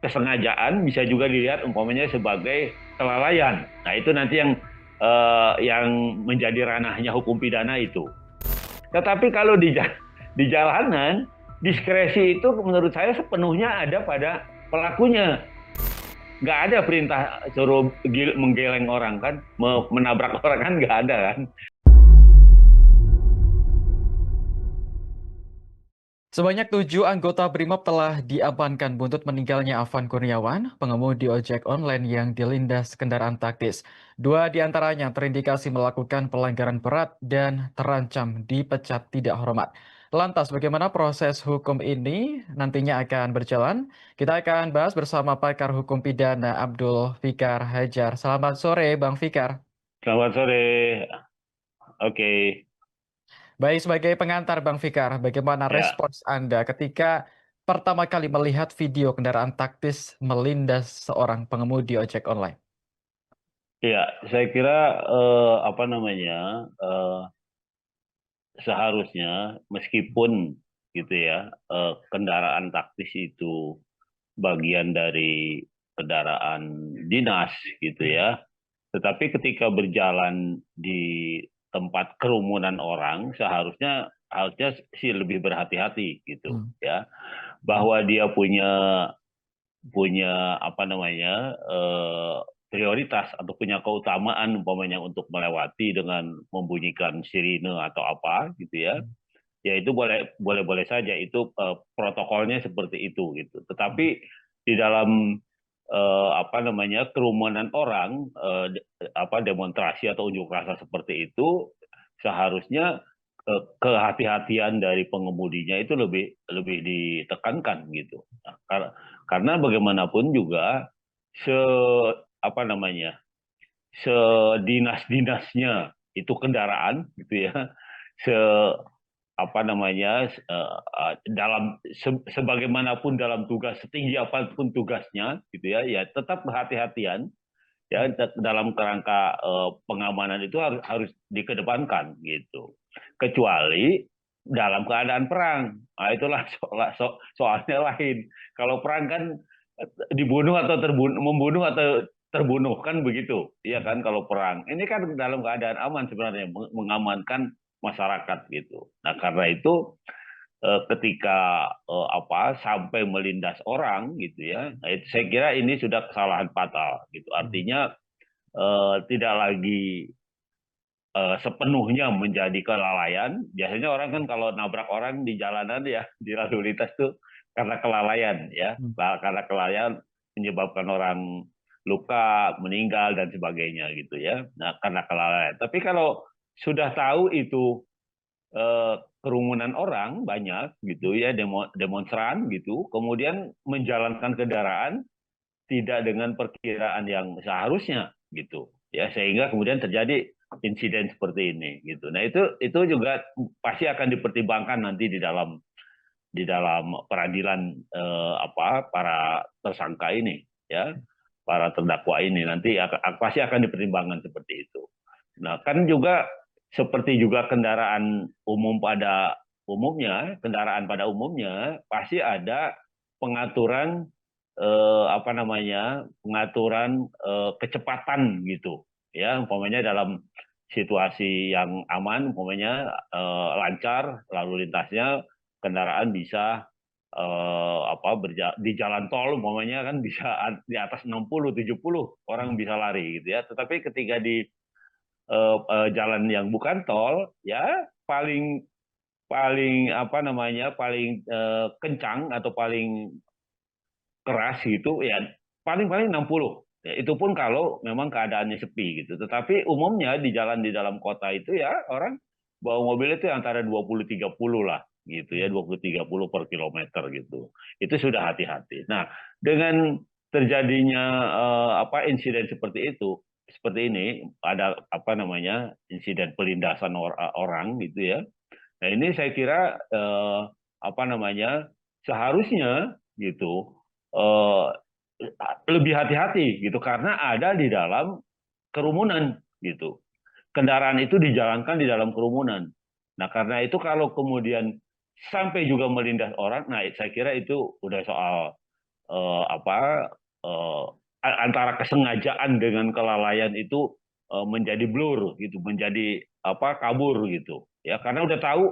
kesengajaan, bisa juga dilihat umpamanya sebagai kelalaian. Nah, itu nanti yang menjadi ranahnya hukum pidana itu. Tetapi kalau di jalanan, diskresi itu menurut saya sepenuhnya ada pada pelakunya. Nggak ada perintah suruh menggeleng orang kan, menabrak orang kan nggak ada kan. Sebanyak 7 anggota BRIMOB telah diamankan buntut meninggalnya Afan Kurniawan, pengemudi ojek online yang dilindas kendaraan taktis. 2 di antaranya terindikasi melakukan pelanggaran berat dan terancam dipecat tidak hormat. Lantas, bagaimana proses hukum ini nantinya akan berjalan? Kita akan bahas bersama pakar hukum pidana Abdul Fikar Hajar. Selamat sore, Bang Fikar. Selamat sore. Oke. Baik, sebagai pengantar Bang Fikar, bagaimana Ya, respons Anda ketika pertama kali melihat video kendaraan taktis melindas seorang pengemudi ojek online? ya, saya kira apa namanya, seharusnya meskipun gitu ya, kendaraan taktis itu bagian dari kendaraan dinas gitu ya. Tetapi ketika berjalan di tempat kerumunan orang, harusnya sih lebih berhati-hati gitu Hmm. ya, bahwa dia punya punya apa namanya, prioritas atau punya keutamaan umpamanya untuk melewati dengan membunyikan sirine atau apa gitu ya. Ya itu boleh boleh boleh saja itu, protokolnya seperti itu gitu. Tetapi di dalam apa namanya, kerumunan orang, apa demonstrasi atau unjuk rasa seperti itu, seharusnya kehati-hatian dari pengemudinya itu lebih lebih ditekankan gitu. Nah, karena bagaimanapun juga se apa namanya, sedinas-dinasnya itu kendaraan gitu ya, se apa namanya, dalam sebagaimanapun dalam tugas, setinggi apapun tugasnya gitu ya, ya tetap kehati-hatian ya dalam kerangka pengamanan itu harus harus dikedepankan gitu. Kecuali dalam keadaan perang, nah itulah soalnya lain. Kalau perang kan dibunuh atau terbunuh, membunuh atau terbunuh kan begitu, iya kan kalau perang. Ini kan dalam keadaan aman sebenarnya, mengamankan masyarakat gitu. Nah karena itu ketika apa sampai melindas orang gitu ya, nah, itu saya kira ini sudah kesalahan fatal gitu. Artinya tidak lagi sepenuhnya menjadi kelalaian. Biasanya orang kan kalau nabrak orang di jalanan ya, di lalu lintas tuh karena kelalaian ya, Hmm. karena kelalaian menyebabkan orang luka, meninggal dan sebagainya gitu ya. Nah, karena kelalaian. Tapi kalau sudah tahu itu kerumunan orang banyak gitu ya, demonstran gitu, kemudian menjalankan kendaraan tidak dengan perkiraan yang seharusnya gitu ya, sehingga kemudian terjadi insiden seperti ini gitu. Nah itu juga pasti akan dipertimbangkan nanti di dalam peradilan, apa para tersangka ini ya, para terdakwa ini nanti pasti akan dipertimbangkan seperti itu. Nah kan juga seperti juga kendaraan pada umumnya pasti ada pengaturan, apa namanya, pengaturan kecepatan gitu ya, umpamanya dalam situasi yang aman, umpamanya lancar lalu lintasnya, kendaraan bisa apa di jalan tol umpamanya kan bisa di atas 60 70 orang bisa lari gitu ya. Tetapi ketika di jalan yang bukan tol ya, paling paling apa namanya, paling kencang atau paling keras gitu ya, paling-paling 60. Ya, itu pun kalau memang keadaannya sepi gitu. Tetapi umumnya di jalan di dalam kota itu ya orang bawa mobil itu antara 20-30 lah gitu ya, 20-30 per kilometer gitu. Itu sudah hati-hati. Nah, dengan terjadinya apa insiden seperti itu, seperti ini ada apa namanya, insiden pelindasan orang gitu ya. Nah, ini saya kira apa namanya, seharusnya gitu eh, lebih hati-hati gitu karena ada di dalam kerumunan gitu. Kendaraan itu dijalankan di dalam kerumunan. Nah, karena itu kalau kemudian sampai juga melindas orang, nah saya kira itu udah soal apa antara kesengajaan dengan kelalaian itu menjadi blur gitu, menjadi apa kabur gitu. Ya karena udah tahu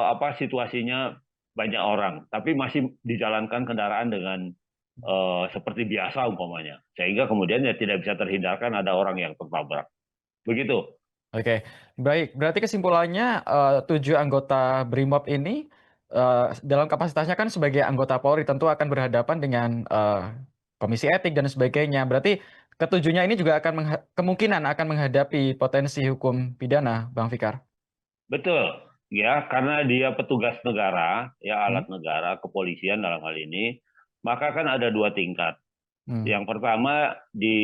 apa situasinya banyak orang, tapi masih dijalankan kendaraan dengan seperti biasa umpamanya. Sehingga kemudian ya tidak bisa terhindarkan ada orang yang tertabrak. Begitu. Oke, baik. Berarti kesimpulannya tujuh anggota BRIMOB ini dalam kapasitasnya kan sebagai anggota Polri tentu akan berhadapan dengan komisi etik dan sebagainya. Berarti ketujuhnya ini juga akan kemungkinan akan menghadapi potensi hukum pidana, Bang Fikar. Betul, ya, karena dia petugas negara, ya Hmm? alat negara, kepolisian dalam hal ini, maka kan ada dua tingkat. Hmm. Yang pertama di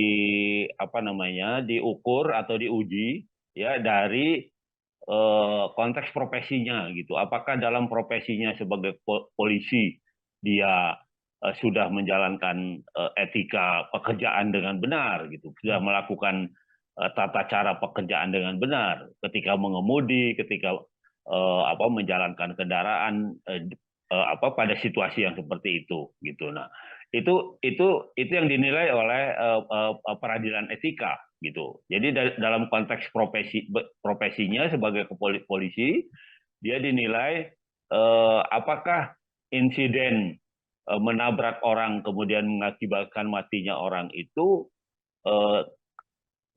apa namanya diukur atau diuji ya dari konteks profesinya gitu. Apakah dalam profesinya sebagai polisi dia sudah menjalankan etika pekerjaan dengan benar gitu, sudah melakukan tata cara pekerjaan dengan benar ketika mengemudi, ketika apa menjalankan kendaraan apa pada situasi yang seperti itu gitu. Nah, itu yang dinilai oleh peradilan etika gitu. Jadi dalam konteks profesinya sebagai polisi, dia dinilai apakah insiden menabrak orang kemudian mengakibatkan matinya orang itu eh,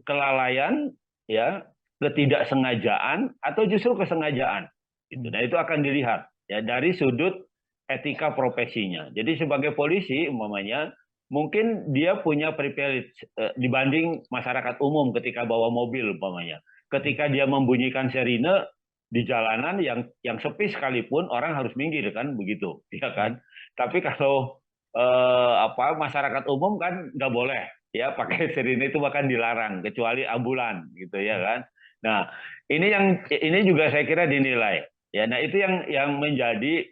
kelalaian, ya, ketidaksengajaan atau justru kesengajaan. Gitu. Hmm. Nah itu akan dilihat ya dari sudut etika profesinya. Jadi sebagai polisi umpamanya mungkin dia punya privilege dibanding masyarakat umum ketika bawa mobil umpamanya. Ketika dia membunyikan sirine di jalanan yang sepi sekalipun orang harus minggir kan begitu, ya kan. Tapi kalau apa masyarakat umum kan nggak boleh ya pakai sirine itu bahkan dilarang kecuali ambulan gitu ya kan. Nah ini juga saya kira dinilai ya. Nah itu yang menjadi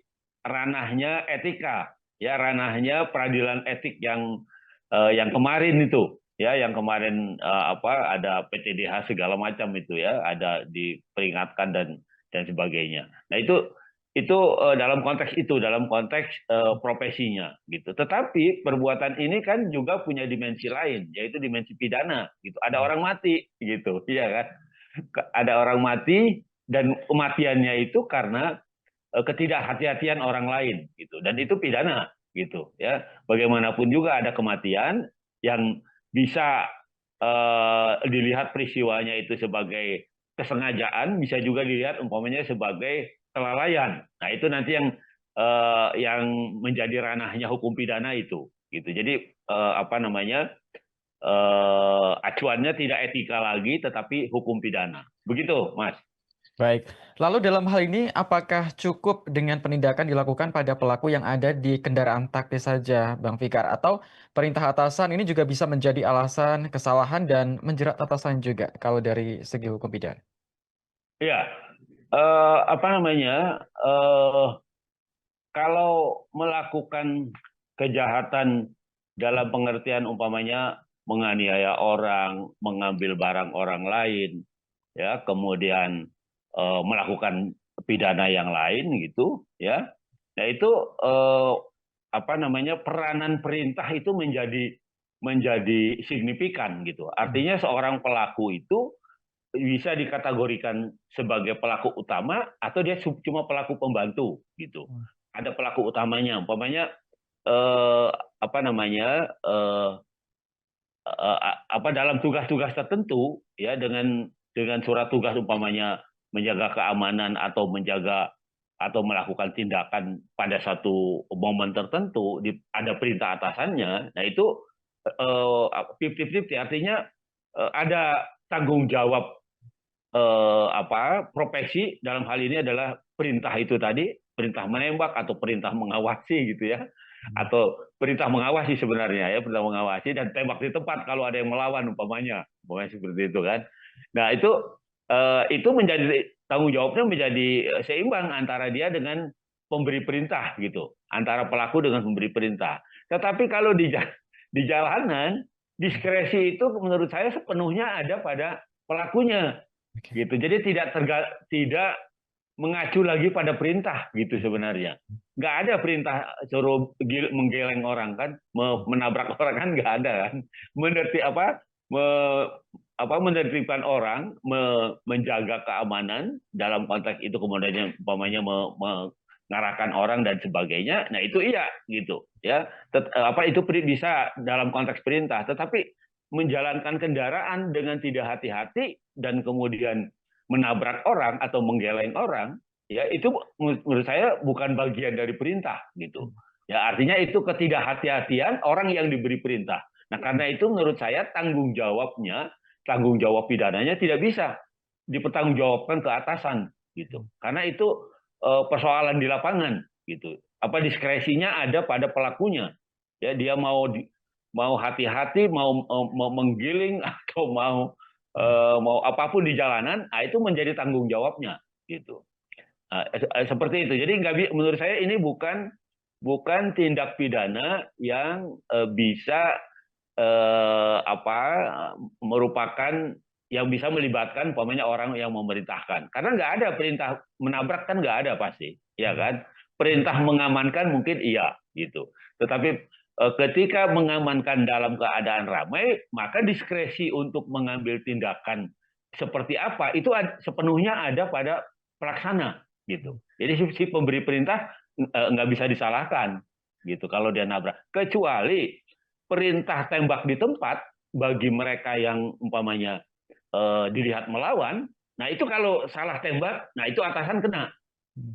ranahnya etika ya ranahnya peradilan etik yang kemarin itu ya yang kemarin apa ada PTDH segala macam itu ya ada diperingatkan dan sebagainya. Nah itu dalam konteks itu dalam konteks profesinya gitu. Tetapi perbuatan ini kan juga punya dimensi lain yaitu dimensi pidana gitu. Ada orang mati gitu, iya kan? Ada orang mati dan kematiannya itu karena ketidakhati-hatian orang lain gitu dan itu pidana gitu ya. Bagaimanapun juga ada kematian yang bisa dilihat peristiwanya itu sebagai kesengajaan, bisa juga dilihat umpamanya sebagai kelalaian. Nah, itu nanti yang menjadi ranahnya hukum pidana itu gitu. Jadi apa namanya? Acuannya tidak etika lagi tetapi hukum pidana. Begitu, Mas. Baik. Lalu dalam hal ini, apakah cukup dengan penindakan dilakukan pada pelaku yang ada di kendaraan taktis saja, Bang Fikar? Atau perintah atasan ini juga bisa menjadi alasan kesalahan dan menjerat atasan juga kalau dari segi hukum pidana? Ya, apa namanya? Kalau melakukan kejahatan dalam pengertian umpamanya menganiaya orang, mengambil barang orang lain, ya, kemudian melakukan pidana yang lain gitu, ya. Nah itu eh, apa namanya peranan perintah itu menjadi signifikan gitu. Hmm. Artinya seorang pelaku itu bisa dikategorikan sebagai pelaku utama atau dia cuma pelaku pembantu gitu. Hmm. Ada pelaku utamanya, umpamanya eh, apa namanya apa dalam tugas-tugas tertentu ya dengan surat tugas umpamanya menjaga keamanan atau menjaga atau melakukan tindakan pada satu momen tertentu ada perintah atasannya. Nah itu 50-50 artinya ada tanggung jawab apa profesi dalam hal ini adalah perintah itu tadi perintah menembak atau perintah mengawasi gitu ya Hmm. atau perintah mengawasi sebenarnya ya perintah mengawasi dan tembak di tempat kalau ada yang melawan umpamanya seperti itu kan. Nah itu menjadi tanggung jawabnya menjadi seimbang antara dia dengan pemberi perintah gitu antara pelaku dengan pemberi perintah. Tetapi kalau di jalanan diskresi itu menurut saya sepenuhnya ada pada pelakunya Oke. gitu. Jadi tidak mengacu lagi pada perintah gitu sebenarnya. Nggak ada perintah suruh menggeleng orang kan, menabrak orang kan nggak ada kan. Menertib apa, menertibkan orang, menjaga keamanan dalam konteks itu kemudian umpamanya mengarahkan orang dan sebagainya. Nah itu iya gitu ya. Itu bisa dalam konteks perintah, tetapi menjalankan kendaraan dengan tidak hati-hati dan kemudian menabrak orang atau menggeleng orang, ya itu menurut saya bukan bagian dari perintah gitu. Ya artinya itu ketidakhati-hatian orang yang diberi perintah. Nah karena itu menurut saya tanggung jawab pidananya tidak bisa dipertanggungjawabkan ke atasan gitu. Karena itu persoalan di lapangan gitu. Apa diskresinya ada pada pelakunya. Ya dia mau hati-hati, mau menggiling atau mau apapun di jalanan, nah itu menjadi tanggung jawabnya gitu. Nah, seperti itu. Jadi menurut saya ini bukan tindak pidana yang bisa apa merupakan yang bisa melibatkan umpamanya orang yang memerintahkan. Karena nggak ada perintah menabrak kan nggak ada pasti, ya kan? Perintah mengamankan mungkin iya gitu. Tetapi ketika mengamankan dalam keadaan ramai, maka diskresi untuk mengambil tindakan seperti apa itu sepenuhnya ada pada pelaksana gitu. Jadi si pemberi perintah nggak bisa disalahkan gitu kalau dia nabrak. Kecuali perintah tembak di tempat bagi mereka yang umpamanya dilihat melawan, nah itu kalau salah tembak, nah itu atasan kena.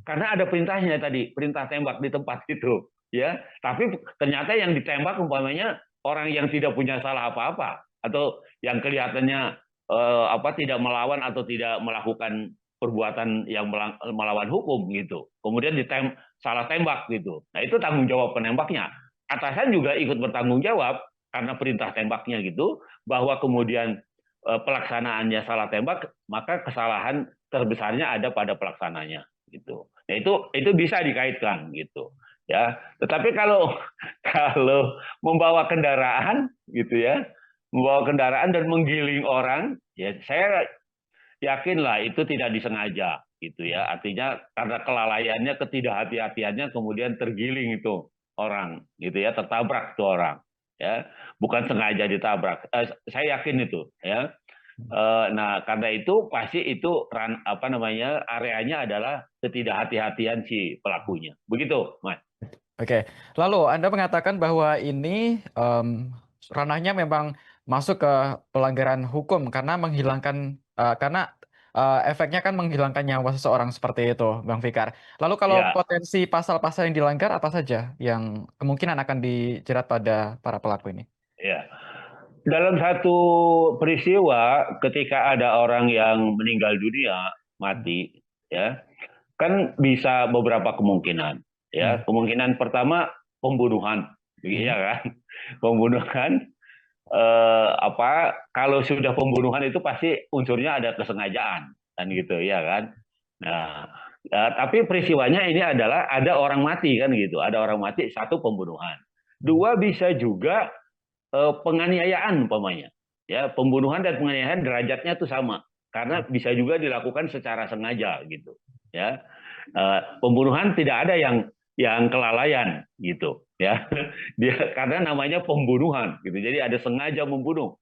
Karena ada perintahnya tadi, perintah tembak di tempat itu, ya. Tapi ternyata yang ditembak umpamanya orang yang tidak punya salah apa-apa atau yang kelihatannya tidak melawan atau tidak melakukan perbuatan yang melawan hukum gitu. Kemudian salah tembak gitu. Nah, itu tanggung jawab penembaknya. Atasan juga ikut bertanggung jawab karena perintah tembaknya gitu, bahwa kemudian pelaksanaannya salah tembak, maka kesalahan terbesarnya ada pada pelaksananya gitu. Nah, itu bisa dikaitkan gitu. Ya, tetapi kalau kalau membawa kendaraan gitu ya, membawa kendaraan dan menggiling orang, ya saya yakinlah itu tidak disengaja gitu ya. Artinya karena kelalaiannya, ketidakhati-hatiannya kemudian tergiling itu orang gitu ya, tertabrak itu orang ya, bukan sengaja ditabrak. Saya yakin itu ya. Nah, karena itu pasti itu areanya adalah ketidakhati-hatian si pelakunya. Begitu, Mas. Oke, lalu Anda mengatakan bahwa ini ranahnya memang masuk ke pelanggaran hukum karena efeknya kan menghilangkan nyawa seseorang seperti itu, Bang Fikar. Lalu kalau Ya, potensi pasal-pasal yang dilanggar apa saja yang kemungkinan akan dijerat pada para pelaku ini? ya. Dalam satu peristiwa ketika ada orang yang meninggal dunia, mati, ya, kan bisa beberapa kemungkinan. Hmm. Ya, kemungkinan pertama pembunuhan, Hmm. iya kan? Pembunuhan kalau sudah pembunuhan itu pasti unsurnya ada kesengajaan kan gitu ya kan. Nah, tapi peristiwanya ini adalah ada orang mati kan gitu, ada orang mati, satu pembunuhan, dua bisa juga penganiayaan umpamanya. Ya, pembunuhan dan penganiayaan derajatnya tuh sama karena bisa juga dilakukan secara sengaja gitu. Ya, pembunuhan tidak ada yang kelalaian gitu ya. Dia karena namanya pembunuhan gitu. Jadi ada sengaja membunuh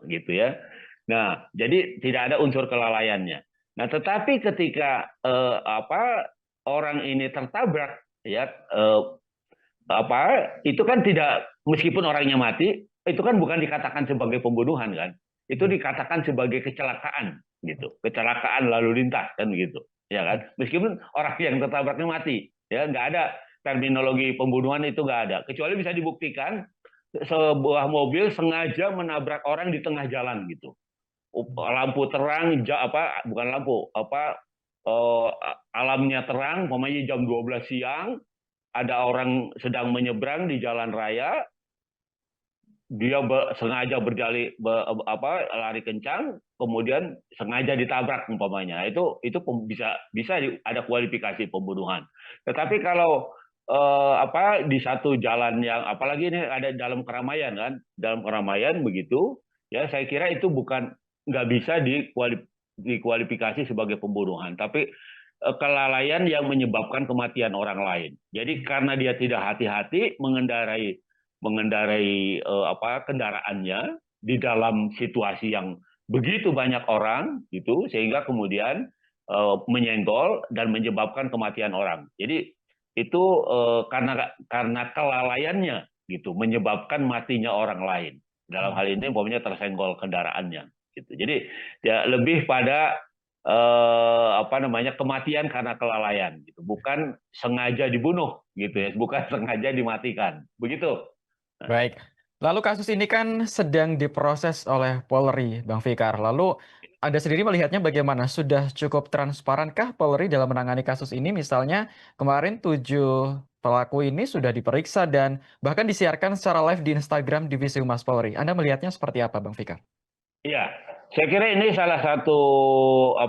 gitu ya. Nah, jadi tidak ada unsur kelalaiannya. Nah, tetapi ketika orang ini tertabrak ya itu kan tidak, meskipun orangnya mati, itu kan bukan dikatakan sebagai pembunuhan kan, itu dikatakan sebagai kecelakaan gitu, kecelakaan lalu lintas kan gitu ya kan, meskipun orang yang tertabraknya mati ya, nggak ada terminologi pembunuhan, itu nggak ada, kecuali bisa dibuktikan sebuah mobil sengaja menabrak orang di tengah jalan gitu, lampu terang, bukan lampu eh, alamnya terang, umpamanya jam 12 siang, ada orang sedang menyeberang di jalan raya, dia sengaja lari kencang, kemudian sengaja ditabrak umpamanya. Bisa bisa ada kualifikasi pembunuhan. Tetapi kalau di satu jalan yang apalagi ini ada dalam keramaian kan, dalam keramaian begitu, ya saya kira itu nggak bisa dikualifikasi sebagai pembunuhan. Tapi kelalaian yang menyebabkan kematian orang lain. Jadi karena dia tidak hati-hati mengendarai kendaraannya di dalam situasi yang begitu banyak orang gitu, sehingga kemudian menyenggol dan menyebabkan kematian orang. Jadi itu karena kelalaiannya gitu menyebabkan matinya orang lain. Dalam hal ini umpamanya tersenggol kendaraannya gitu. Jadi ya lebih pada kematian karena kelalaian gitu, bukan sengaja dibunuh gitu ya, bukan sengaja dimatikan. Begitu. Baik. Lalu kasus ini kan sedang diproses oleh Polri, Bang Fikar. Lalu Anda sendiri melihatnya bagaimana? Sudah cukup transparankah Polri dalam menangani kasus ini? Misalnya kemarin 7 pelaku ini sudah diperiksa dan bahkan disiarkan secara live di Instagram Divisi Humas Polri. Anda melihatnya seperti apa, Bang Fikar? Iya, saya kira ini salah satu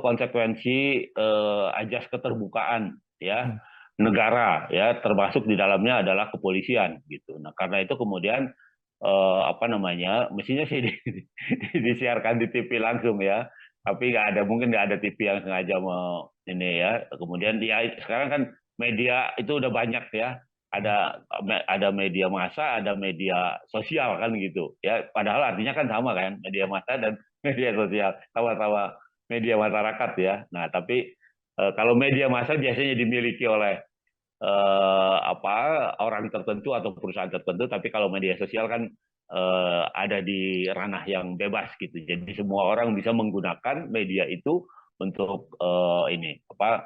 konsekuensi ajas keterbukaan ya Hmm. negara ya, termasuk di dalamnya adalah kepolisian gitu. Nah karena itu kemudian mestinya sih disiarkan di TV langsung ya, tapi mungkin nggak ada TV yang sengaja mau ini ya. Kemudian ya sekarang kan media itu udah banyak ya, ada media massa, ada media sosial kan gitu ya. Padahal artinya kan sama kan, media massa dan media sosial sama-sama media masyarakat ya. Nah tapi kalau media massa biasanya dimiliki oleh orang tertentu atau perusahaan tertentu, tapi kalau media sosial kan ada di ranah yang bebas gitu. Jadi semua orang bisa menggunakan media itu untuk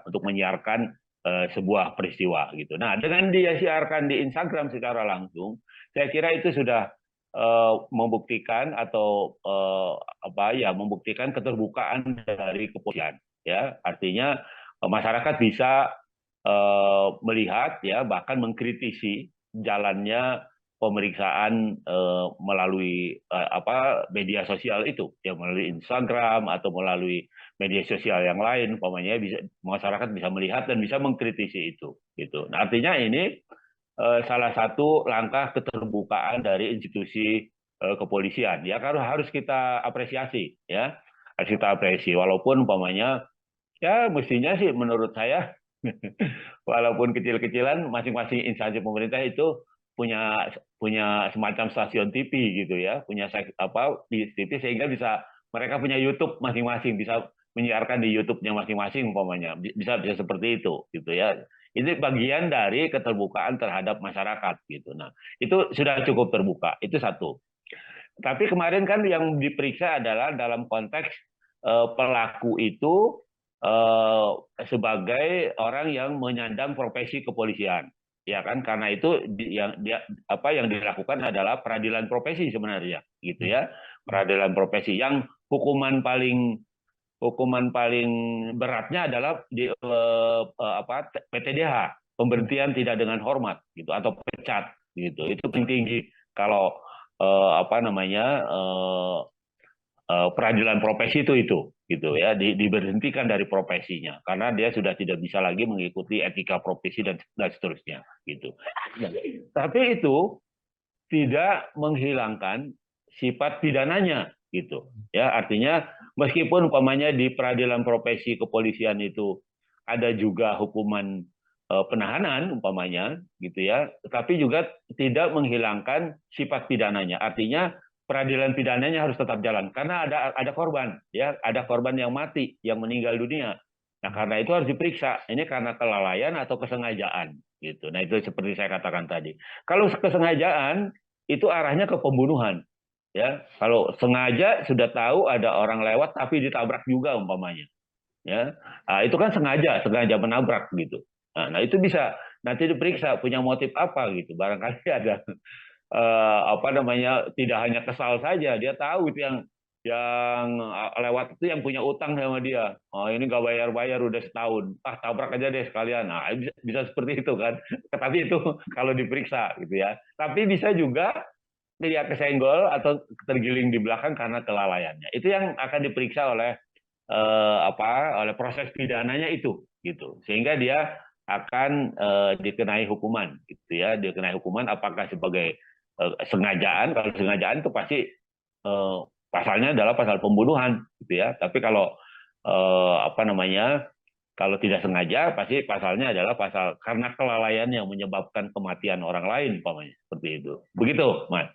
untuk menyiarkan sebuah peristiwa gitu. Nah, dengan dia siarkan di Instagram secara langsung, saya kira itu sudah membuktikan atau membuktikan keterbukaan dari kepolisian ya. Artinya masyarakat bisa melihat ya, bahkan mengkritisi jalannya pemeriksaan melalui media sosial itu ya, melalui Instagram atau melalui media sosial yang lain umpamanya, bisa masyarakat bisa melihat dan bisa mengkritisi itu gitu. Nah, artinya ini salah satu langkah keterbukaan dari institusi kepolisian ya, kalau harus kita apresiasi ya, harus kita apresiasi walaupun umpamanya ya mestinya sih menurut saya walaupun kecil-kecilan, masing-masing instansi pemerintah itu punya punya semacam stasiun TV gitu ya, punya di TV, sehingga bisa mereka punya YouTube masing-masing, bisa menyiarkan di YouTube-nya masing-masing umpamanya, bisa bisa seperti itu gitu ya. Ini bagian dari keterbukaan terhadap masyarakat gitu. Nah, itu sudah cukup terbuka. Itu satu. Tapi kemarin kan yang diperiksa adalah dalam konteks pelaku itu eh, sebagai orang yang menyandang profesi kepolisian, ya kan? Karena itu yang dilakukan adalah peradilan profesi sebenarnya, gitu ya, peradilan profesi yang hukuman paling beratnya adalah di PTDH, pemberhentian tidak dengan hormat, gitu, atau pecat, gitu. Itu paling tinggi kalau peradilan profesi itu gitu ya, diberhentikan dari profesinya karena dia sudah tidak bisa lagi mengikuti etika profesi dan seterusnya gitu. Nah, tapi itu tidak menghilangkan sifat pidananya gitu ya, artinya meskipun umpamanya di peradilan profesi kepolisian itu ada juga hukuman penahanan umpamanya gitu ya, tetapi juga tidak menghilangkan sifat pidananya. Artinya peradilan pidananya harus tetap jalan karena ada korban ya, ada korban yang mati, yang meninggal dunia. Nah karena itu harus diperiksa ini karena kelalaian atau kesengajaan gitu. Nah itu seperti saya katakan tadi, kalau kesengajaan itu arahnya ke pembunuhan ya. Kalau sengaja sudah tahu ada orang lewat tapi ditabrak juga umpamanya ya, nah, itu kan sengaja menabrak gitu. Nah itu bisa nanti diperiksa punya motif apa gitu, barangkali ada tidak hanya kesal saja, dia tahu itu yang lewat itu yang punya utang sama dia. Oh ini nggak bayar-bayar udah setahun, tabrak aja deh sekalian. Nah bisa seperti itu kan. Tapi itu kalau diperiksa gitu ya. Tapi bisa juga dia kesenggol atau tergiling di belakang karena kelalaiannya. Itu yang akan diperiksa oleh proses pidananya itu gitu. Sehingga dia akan dikenai hukuman gitu ya, dikenai hukuman apakah sebagai sengajaan. Kalau sengajaan itu pasti pasalnya adalah pasal pembunuhan gitu ya. Tapi kalau apa namanya, kalau tidak sengaja pasti pasalnya adalah pasal karena kelalaian yang menyebabkan kematian orang lain, umpamanya seperti itu. Begitu, Mas.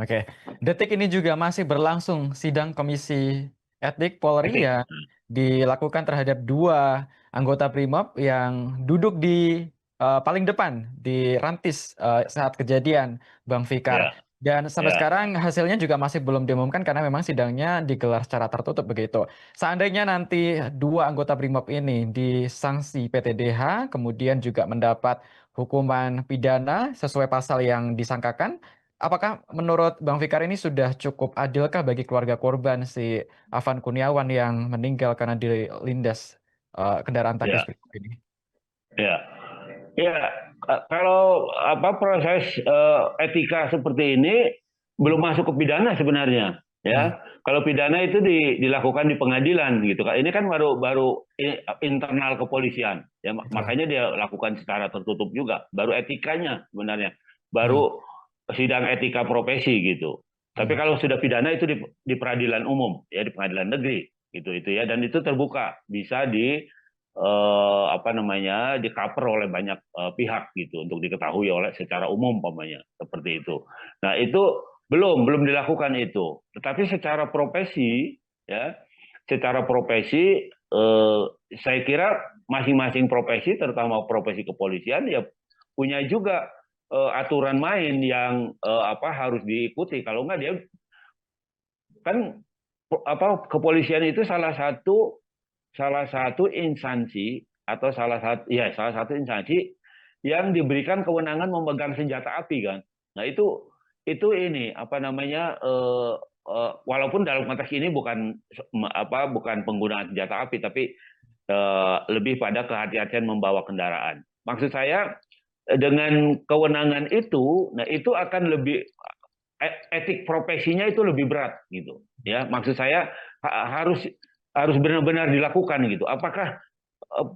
Oke, detik ini juga masih berlangsung sidang Komisi Etik Polri Etik. yang dilakukan terhadap dua anggota Brimob yang duduk di paling depan di Rantis saat kejadian, Bang Fikar. Ya, Dan sampai ya, sekarang hasilnya juga masih belum diumumkan karena memang sidangnya digelar secara tertutup begitu. Seandainya nanti dua anggota Brimob ini disanksi PTDH, kemudian juga mendapat hukuman pidana sesuai pasal yang disangkakan, apakah menurut Bang Fikar ini sudah cukup adilkah bagi keluarga korban si Afan Kurniawan yang meninggal karena dilindas kendaraan taktis ya, pribadi ini? ya. Ya, kalau apa proses etika seperti ini belum Hmm. masuk ke pidana sebenarnya, Hmm. ya. Kalau pidana itu dilakukan di pengadilan gitu kan. Ini kan baru baru internal kepolisian, ya. Betul. Makanya dia lakukan secara tertutup juga. Baru etikanya sebenarnya, Hmm. baru sidang etika profesi gitu. Tapi Hmm. kalau sudah pidana itu di peradilan umum, ya di pengadilan negeri gitu itu ya. Dan itu terbuka, bisa apa namanya, di-cover oleh banyak pihak gitu untuk diketahui oleh secara umum umpamanya seperti itu. Nah, itu belum dilakukan itu. Tetapi secara profesi, ya, secara profesi saya kira masing-masing profesi, terutama profesi kepolisian, ya punya juga aturan main yang apa harus diikuti. Kalau enggak dia kan apa, kepolisian itu salah satu instansi, atau salah satu instansi yang diberikan kewenangan memegang senjata api kan. Nah, itu ini apa namanya, walaupun dalam konteks ini bukan penggunaan senjata api, tapi lebih pada kehati-hatian membawa kendaraan. Maksud saya dengan kewenangan itu, nah itu akan lebih etik profesinya itu lebih berat gitu. Ya, maksud saya harus harus benar-benar dilakukan gitu. Apakah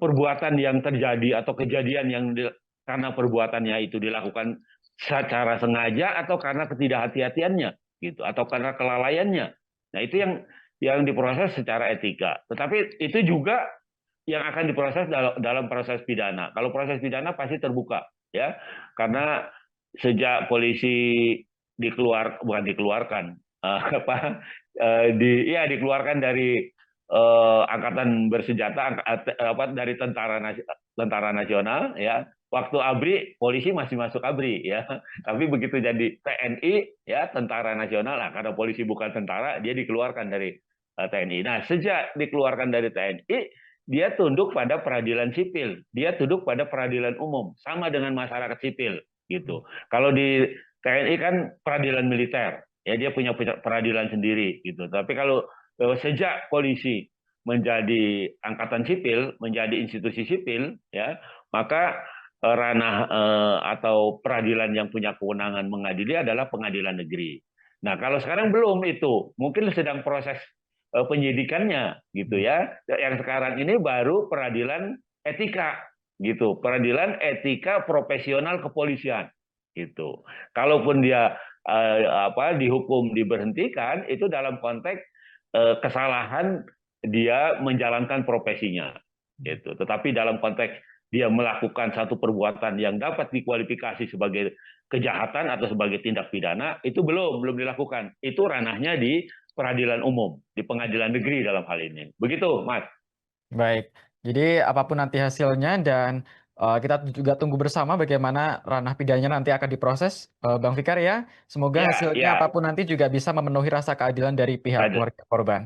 perbuatan yang terjadi atau kejadian yang karena perbuatannya itu dilakukan secara sengaja atau karena ketidakhati-hatiannya gitu, atau karena kelalaiannya. Nah, itu yang diproses secara etika. Tetapi itu juga yang akan diproses dalam proses pidana. Kalau proses pidana pasti terbuka, ya, karena sejak polisi bukan dikeluarkan, apa, dikeluarkan dari angkatan bersenjata, apa, dari tentara nasional, ya. Waktu ABRI polisi masih masuk ABRI, ya, tapi begitu jadi TNI, ya, tentara nasional, nah, karena polisi bukan tentara, dia dikeluarkan dari TNI. Nah, sejak dikeluarkan dari TNI, dia tunduk pada peradilan sipil, dia tunduk pada peradilan umum, sama dengan masyarakat sipil gitu. Kalau di TNI kan peradilan militer, ya, dia punya peradilan sendiri gitu. Tapi kalau sejak polisi menjadi angkatan sipil, menjadi institusi sipil, ya, maka ranah atau peradilan yang punya kewenangan mengadili adalah pengadilan negeri. Nah, kalau sekarang belum itu, mungkin sedang proses penyidikannya gitu ya. Yang sekarang ini baru peradilan etika gitu, peradilan etika profesional kepolisian gitu. Kalaupun dia apa dihukum diberhentikan, itu dalam konteks kesalahan dia menjalankan profesinya gitu. Tetapi dalam konteks dia melakukan satu perbuatan yang dapat dikualifikasi sebagai kejahatan atau sebagai tindak pidana, itu belum dilakukan. Itu ranahnya di peradilan umum, di pengadilan negeri dalam hal ini. Begitu, Mas. Baik, jadi apapun nanti hasilnya dan kita juga tunggu bersama bagaimana ranah pidananya nanti akan diproses, Bang Fikar ya. Semoga Ya, hasilnya ya, apapun nanti juga bisa memenuhi rasa keadilan dari pihak ada. keluarga korban.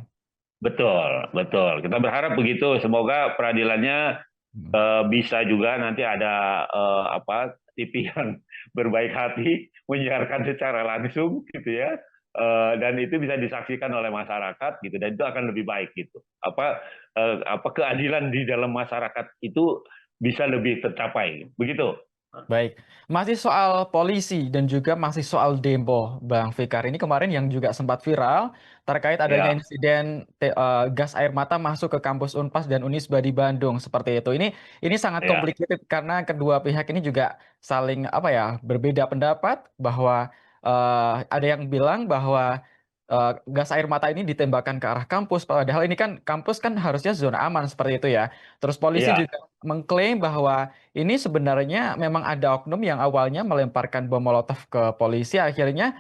Betul, betul. Kita berharap begitu. Semoga peradilannya Hmm. bisa juga nanti ada apa, TV yang berbaik hati menyiarkan secara langsung gitu ya. Dan itu bisa disaksikan oleh masyarakat gitu, dan itu akan lebih baik gitu. Apa keadilan di dalam masyarakat itu bisa lebih tercapai. Begitu. Baik, masih soal polisi dan juga masih soal demo, Bang Fikar. Ini kemarin yang juga sempat viral terkait adanya Ya, insiden gas air mata masuk ke kampus Unpas dan Unisba di Bandung seperti itu. Ini sangat ya, complicated karena kedua pihak ini juga saling apa ya berbeda pendapat bahwa ada yang bilang bahwa gas air mata ini ditembakkan ke arah kampus. Padahal ini kan kampus kan harusnya zona aman seperti itu ya. Terus polisi Iya, juga mengklaim bahwa ini sebenarnya memang ada oknum yang awalnya melemparkan bom molotov ke polisi, akhirnya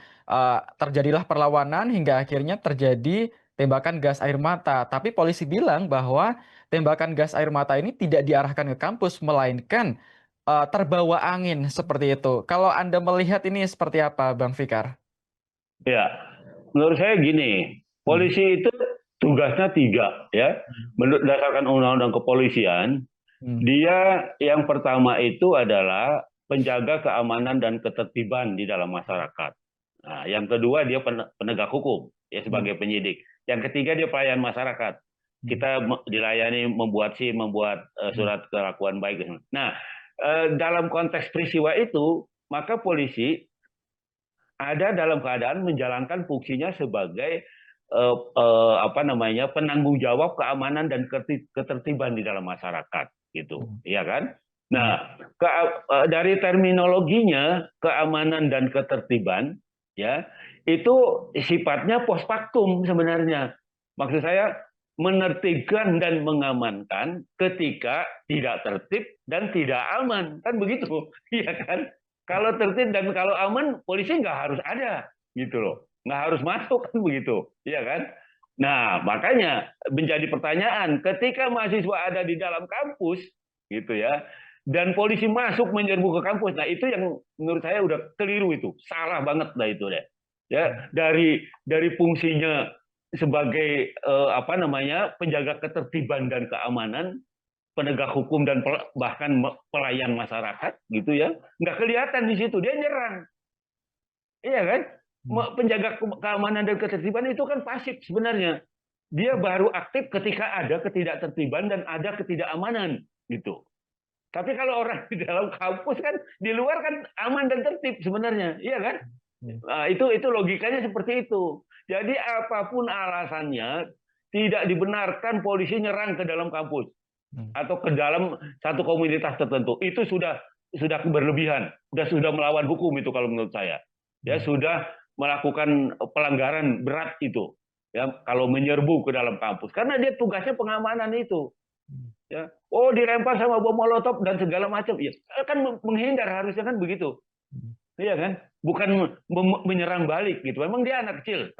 terjadilah perlawanan hingga akhirnya terjadi tembakan gas air mata. Tapi polisi bilang bahwa tembakan gas air mata ini tidak diarahkan ke kampus, melainkan terbawa angin seperti itu. Kalau Anda melihat ini seperti apa, Bang Fikar? iya. Menurut saya gini, Hmm. polisi itu tugasnya tiga ya. Menurut dasarkan undang-undang kepolisian, Hmm. dia yang pertama itu adalah penjaga keamanan dan ketertiban di dalam masyarakat. Nah, yang kedua dia penegak hukum ya Hmm. sebagai penyidik. Yang ketiga dia pelayan masyarakat. Hmm. Kita dilayani membuat SIM, membuat Hmm. surat kelakuan baik. Nah, dalam konteks peristiwa itu, maka polisi ada dalam keadaan menjalankan fungsinya sebagai apa namanya penanggung jawab keamanan dan ketertiban di dalam masyarakat gitu, Hmm. ya kan? Hmm. Nah, dari terminologinya keamanan dan ketertiban, ya itu sifatnya post factum sebenarnya. Maksud saya menertibkan dan mengamankan ketika tidak tertib dan tidak aman, kan begitu, iya kan? Kalau tertib dan kalau aman, polisi nggak harus ada, gitu loh. Nggak harus masuk, kan begitu. Iya kan? Nah, makanya menjadi pertanyaan, ketika mahasiswa ada di dalam kampus, gitu ya, dan polisi masuk menyerbu ke kampus, nah itu yang menurut saya udah keliru itu. Salah banget lah itu deh. Ya, dari fungsinya sebagai apa namanya penjaga ketertiban dan keamanan, penegak hukum dan bahkan pelayan masyarakat gitu ya, nggak kelihatan di situ dia nyerang, iya kan? Hmm. Penjaga keamanan dan ketertiban itu kan pasif sebenarnya, dia baru aktif ketika ada ketidaktertiban dan ada ketidakamanan gitu. Tapi kalau orang di dalam kampus kan, di luar kan aman dan tertib sebenarnya, iya kan? Hmm. Nah, itu logikanya seperti itu. Jadi apapun alasannya, tidak dibenarkan polisi nyerang ke dalam kampus Hmm. atau ke dalam satu komunitas tertentu. Itu sudah berlebihan, sudah melawan hukum itu kalau menurut saya. Ya Hmm. sudah melakukan pelanggaran berat itu. Ya kalau menyerbu ke dalam kampus karena dia tugasnya pengamanan itu. Hmm. Ya, oh dilempar sama bom molotov dan segala macam. Ya kan menghindar harusnya kan begitu. Hmm. Iya kan? Bukan menyerang balik gitu. Memang dia anak kecil.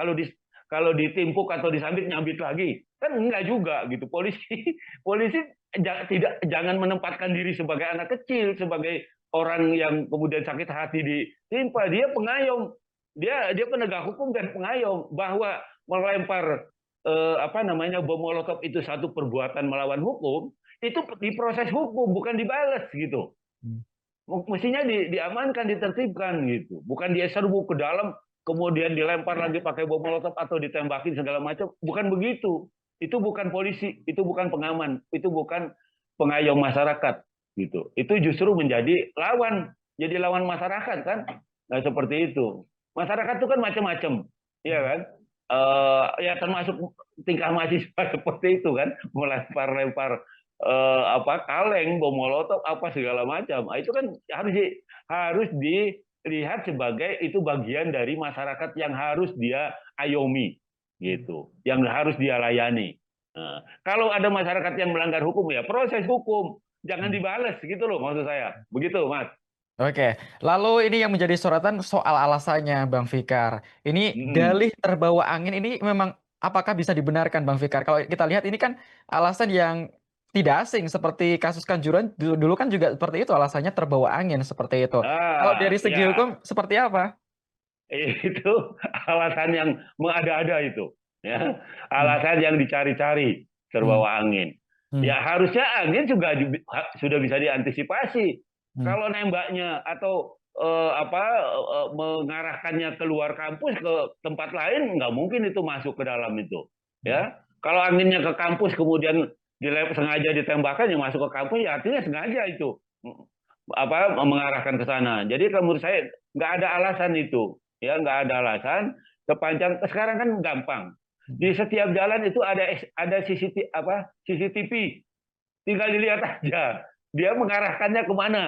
Kalau ditimpuk atau disambit nyambit lagi, kan enggak juga gitu. Polisi polisi tidak jangan menempatkan diri sebagai anak kecil, sebagai orang yang kemudian sakit hati ditimpa. Dia pengayom. Dia penegak hukum dan pengayom, bahwa melempar apa namanya bom molotov itu satu perbuatan melawan hukum, itu diproses hukum bukan dibalas gitu, Hmm. mestinya diamankan, ditertibkan gitu. Bukan dia serbu ke dalam, kemudian dilempar lagi pakai bom molotov atau ditembakin segala macam. Bukan begitu. Itu bukan polisi, itu bukan pengaman, itu bukan pengayom masyarakat gitu. Itu justru menjadi lawan, jadi lawan masyarakat kan. Nah seperti itu. Masyarakat itu kan macam-macam, ya kan? Ya termasuk tingkah mahasiswa seperti itu kan, melempar-lempar apa kaleng, bom molotov, apa segala macam. Itu kan harus dilihat sebagai itu bagian dari masyarakat yang harus dia ayomi, gitu, yang harus dia layani. Nah, kalau ada masyarakat yang melanggar hukum ya proses hukum, jangan Hmm. dibales gitu loh maksud saya. Begitu, Mas. Oke, lalu ini yang menjadi sorotan soal alasannya, Bang Fikar. Ini Mm-mm. dalih terbawa angin ini memang apakah bisa dibenarkan, Bang Fikar? Kalau kita lihat ini kan alasan yang tidak asing seperti kasus Kanjuruhan dulu, dulu kan juga seperti itu alasannya terbawa angin seperti itu. Kalau dari segi hukum Ya, seperti apa? itu alasan yang mengada-ada itu, ya, Hmm. alasan yang dicari-cari Hmm. terbawa angin. Hmm. Ya harusnya angin juga sudah bisa diantisipasi. Hmm. Kalau nembaknya atau apa mengarahkannya keluar kampus ke tempat lain, nggak mungkin itu masuk ke dalam itu. Hmm. Ya, kalau anginnya ke kampus kemudian sengaja ditembakkan yang masuk ke kampus, ya artinya sengaja itu apa mengarahkan ke sana. Jadi menurut saya nggak ada alasan itu, ya nggak ada alasan. Sepanjang sekarang kan gampang, Hmm. di setiap jalan itu ada CCTV, apa CCTV, tinggal dilihat aja dia mengarahkannya kemana.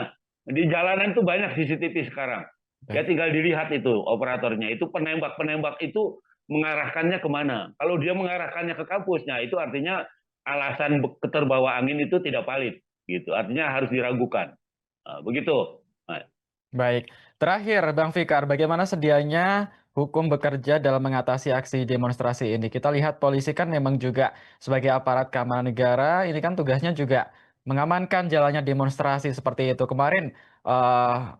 Di jalanan tuh banyak CCTV sekarang, ya Baik. tinggal dilihat itu operatornya, itu penembak penembak itu mengarahkannya kemana. Kalau dia mengarahkannya ke kampus, nah itu artinya alasan keterbawa angin itu tidak valid, gitu. Artinya harus diragukan. Nah, begitu. Nah, Baik, terakhir Bang Fikar, bagaimana sedianya hukum bekerja dalam mengatasi aksi demonstrasi ini? Kita lihat polisi kan memang juga sebagai aparat keamanan negara, ini kan tugasnya juga mengamankan jalannya demonstrasi seperti itu. Kemarin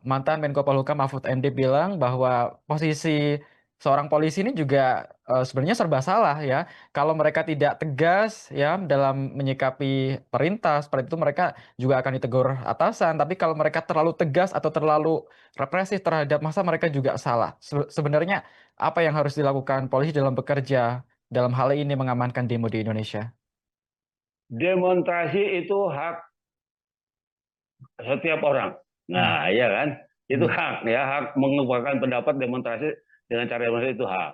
mantan Menko Polhukam Mahfud MD bilang bahwa posisi seorang polisi ini juga sebenarnya serba salah ya. Kalau mereka tidak tegas ya dalam menyikapi perintah seperti itu, mereka juga akan ditegur atasan. Tapi kalau mereka terlalu tegas atau terlalu represif terhadap massa, mereka juga salah. Sebenarnya apa yang harus dilakukan polisi dalam bekerja dalam hal ini mengamankan demo di Indonesia? demonstrasi itu hak setiap orang. Hmm, Nah, iya kan? Itu hmm, hak ya, hak mengemukakan pendapat demonstrasi dengan cara demonstrasi itu hak.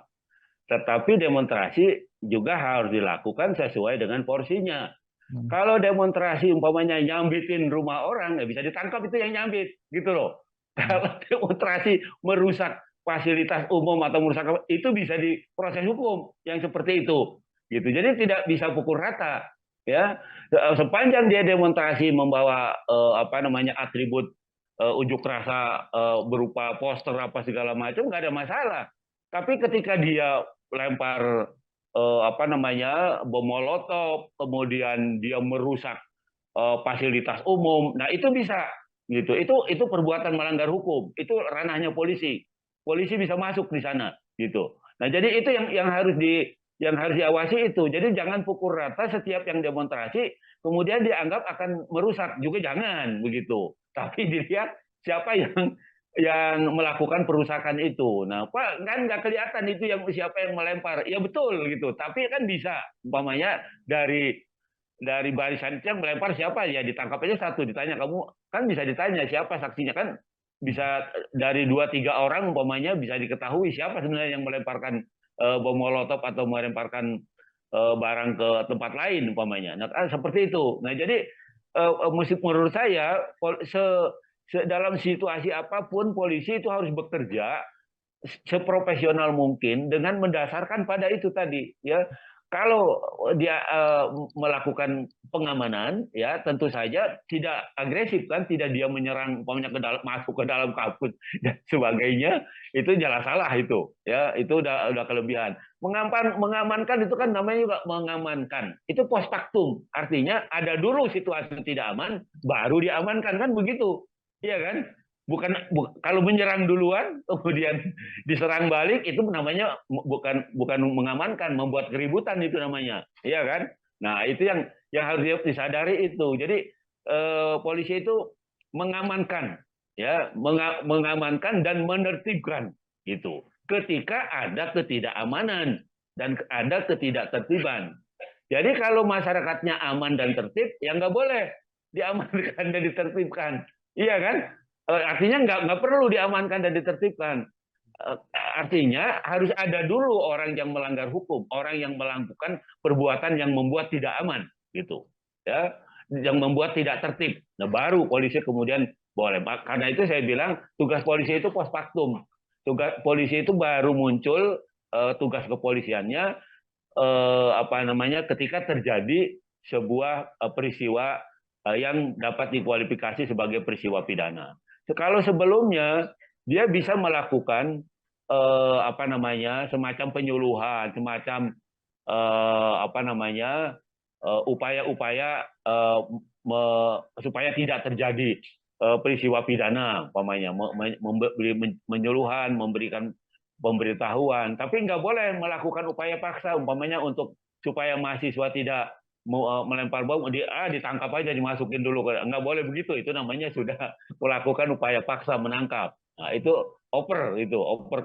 Tetapi demonstrasi juga harus dilakukan sesuai dengan porsinya. hmm, Kalau demonstrasi umpamanya nyambitin rumah orang, ya bisa ditangkap itu yang nyambit, gitu loh. hmm. Kalau demonstrasi merusak fasilitas umum atau merusak itu bisa diproses hukum yang seperti itu, gitu. Jadi tidak bisa pukul rata, ya. Sepanjang dia demonstrasi membawa apa namanya atribut unjuk rasa berupa poster apa segala macam nggak ada masalah. Tapi ketika dia lempar apa namanya bom molotov, kemudian dia merusak fasilitas umum, nah itu bisa gitu. Itu perbuatan melanggar hukum. Itu ranahnya polisi. Polisi bisa masuk di sana gitu. Nah jadi itu yang harus diawasi itu. Jadi jangan pukul rata setiap yang demonstrasi kemudian dianggap akan merusak juga jangan begitu. Tapi dilihat siapa yang melakukan perusakan itu. Nah, Pak, kan nggak kelihatan itu yang siapa yang melempar. Ya betul gitu. Tapi kan bisa, umpamanya dari barisan yang melempar siapa ya ditangkap aja satu, ditanya kamu kan bisa ditanya siapa saksinya kan bisa dari 2 3 orang umpamanya bisa diketahui siapa sebenarnya yang melemparkan bom molotov atau melemparkan barang ke tempat lain umpamanya. Nah, seperti itu. Nah, jadi menurut saya dalam situasi apapun polisi itu harus bekerja seprofesional mungkin dengan mendasarkan pada itu tadi ya. Kalau dia melakukan pengamanan ya tentu saja tidak agresif kan, tidak dia menyerang umpamanya ke dalam masuk ke dalam kampus dan sebagainya, itu jelas salah itu ya, itu udah kelebihan. Mengamankan itu kan namanya juga mengamankan, itu post factum, artinya ada dulu situasi tidak aman baru diamankan kan begitu, iya kan? Kalau menyerang duluan kemudian diserang balik itu namanya bukan mengamankan, membuat keributan itu namanya, iya kan? Nah itu yang harus disadari itu. Jadi polisi itu mengamankan, ya, mengamankan dan menertibkan gitu. Ketika ada ketidakamanan dan ada ketidaktertiban. Jadi kalau masyarakatnya aman dan tertib, ya nggak boleh diamankan dan ditertibkan, iya kan? Artinya nggak perlu diamankan dan ditertibkan. Artinya harus ada dulu orang yang melanggar hukum, orang yang melakukan perbuatan yang membuat tidak aman, gitu, ya, yang membuat tidak tertib. Nah, baru polisi kemudian boleh. Karena itu saya bilang tugas polisi itu post factum. Tugas polisi itu baru muncul tugas kepolisiannya apa namanya ketika terjadi sebuah peristiwa yang dapat dikualifikasi sebagai peristiwa pidana. Kalau sebelumnya dia bisa melakukan apa namanya semacam penyuluhan, semacam apa namanya upaya-upaya supaya tidak terjadi peristiwa pidana, umpamanya menyuluhan, memberikan pemberitahuan, tapi nggak boleh melakukan upaya paksa, umpamanya untuk supaya mahasiswa tidak melempar bom, ditangkap aja, dimasukin dulu, nggak boleh begitu, itu namanya sudah melakukan upaya paksa menangkap. Nah, itu over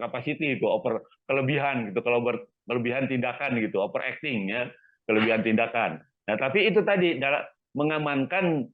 capacity, itu over kelebihan gitu, kalau berlebihan tindakan gitu, over acting ya, kelebihan tindakan. Nah, tapi itu tadi mengamankan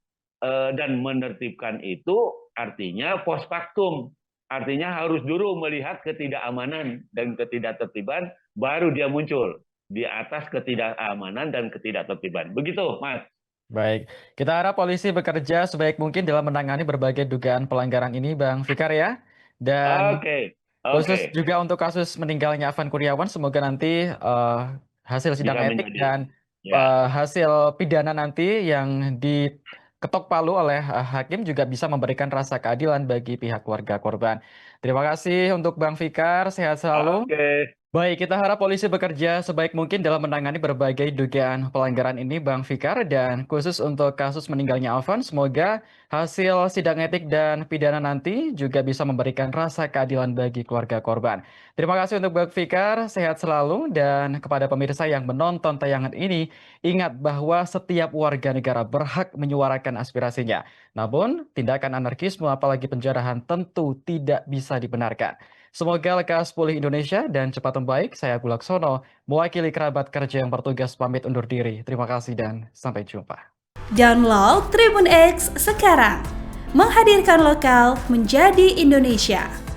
dan menertibkan itu artinya post factum. Artinya harus dulu melihat ketidakamanan dan ketidaktertiban, baru dia muncul di atas ketidakamanan dan ketidaktertiban. Begitu, Mas. Baik, kita harap polisi bekerja sebaik mungkin dalam menangani berbagai dugaan pelanggaran ini, Bang Fikar ya. Dan Oke. Khusus Oke, juga untuk kasus meninggalnya Afan Kurniawan, semoga nanti hasil sidang bisa etik menjadi. dan Ya, hasil pidana nanti yang diketok palu oleh hakim juga bisa memberikan rasa keadilan bagi pihak keluarga korban. Terima kasih untuk Bang Fikar, sehat selalu. oke. Baik, kita harap polisi bekerja sebaik mungkin dalam menangani berbagai dugaan pelanggaran ini, Bang Fikar. Dan khusus untuk kasus meninggalnya Alvan, semoga hasil sidang etik dan pidana nanti juga bisa memberikan rasa keadilan bagi keluarga korban. Terima kasih untuk Bang Fikar, sehat selalu. Dan kepada pemirsa yang menonton tayangan ini, ingat bahwa setiap warga negara berhak menyuarakan aspirasinya. Namun, tindakan anarkisme apalagi penjarahan tentu tidak bisa dibenarkan. Semoga lekas pulih Indonesia dan cepat membaik. Saya Agung Laksono, mewakili kerabat kerja yang bertugas pamit undur diri. Terima kasih dan sampai jumpa. Download Tribun X sekarang, menghadirkan lokal menjadi Indonesia.